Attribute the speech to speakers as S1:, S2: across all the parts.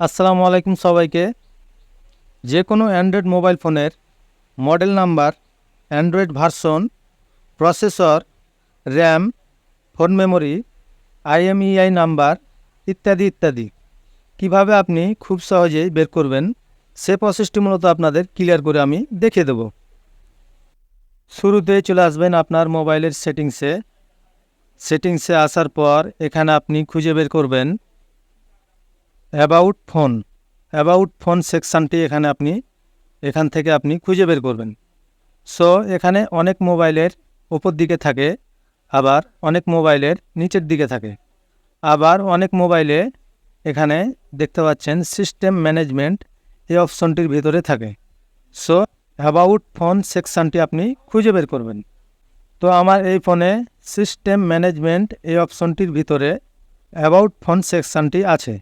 S1: আসসালামু আলাইকুম সবাইকে। যে কোনো অ্যান্ড্রয়েড মোবাইল ফোনের model number, Android version, processor, RAM, phone memory, IMEI number ইত্যাদি ইত্যাদি কিভাবে আপনি খুব সহজেই বের করবেন সে প্রসেসটি মূলত আপনাদের ক্লিয়ার করে আমি দেখিয়ে দেব। শুরুতে চলে আসবেন আপনার মোবাইলের সেটিংসে আসার পর এখানে আপনি খুঁজে বের করবেন অ্যাবাউট ফোন সেকশানটি এখান থেকে আপনি খুঁজে বের করবেন। সো এখানে অনেক মোবাইলের উপর দিকে থাকে, আবার অনেক মোবাইলের নিচের দিকে থাকে, আবার অনেক মোবাইলে এখানে দেখতে পাচ্ছেন সিস্টেম ম্যানেজমেন্ট এই অপশনটির ভিতরে থাকে। সো অ্যাবাউট ফোন সেকশানটি আপনি খুঁজে বের করবেন। তো আমার এই ফোনে সিস্টেম ম্যানেজমেন্ট এই অপশনটির ভিতরে অ্যাবাউট ফোন সেকশানটি আছে।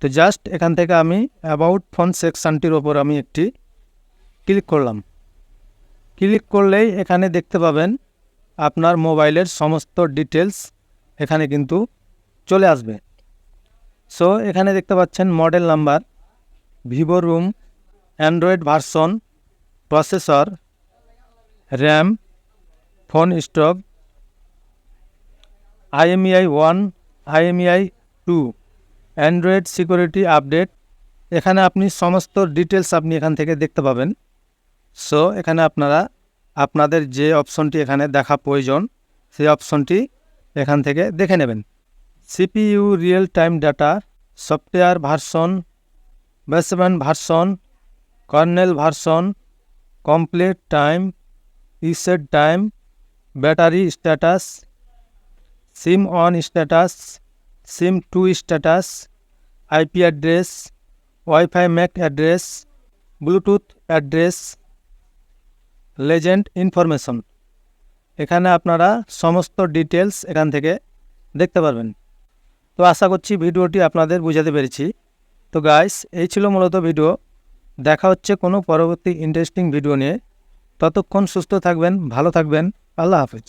S1: তো জাস্ট এখান থেকে আমি অ্যাবাউট ফোন সেকশানটির ওপর আমি একটি ক্লিক করলাম। ক্লিক করলেই এখানে দেখতে পাবেন আপনার মোবাইলের সমস্ত ডিটেলস এখানে কিন্তু চলে আসবে। সো এখানে দেখতে পাচ্ছেন model number, Vivo room, Android version, processor, RAM, phone stock, IMEI 1, IMEI 2, Android security update. এখানে আপনি সমস্ত ডিটেলস আপনি এখান থেকে দেখতে পাবেন। সো এখানে আপনারা আপনাদের যে অপশনটি এখানে দেখা প্রয়োজন সেই অপশনটি এখান থেকে দেখে নেবেন। CPU real time data, software version, basement version, kernel version, complete time, reset time, battery status, SIM one status, SIM two status, IP address, WiFi MAC address, Bluetooth address, legend information. এখানে আপনারা সমস্ত details এখান থেকে দেখতে পারবেন। তো আশা করছি ভিডিওটি আপনাদের বোঝাতে পেরেছি। তো গাইস, এই ছিল মূলত ভিডিও। দেখা হচ্ছে কোনো পরবর্তী ইন্টারেস্টিং ভিডিও নিয়ে। ততক্ষণ সুস্থ থাকবেন, ভালো থাকবেন। আল্লাহ হাফেজ।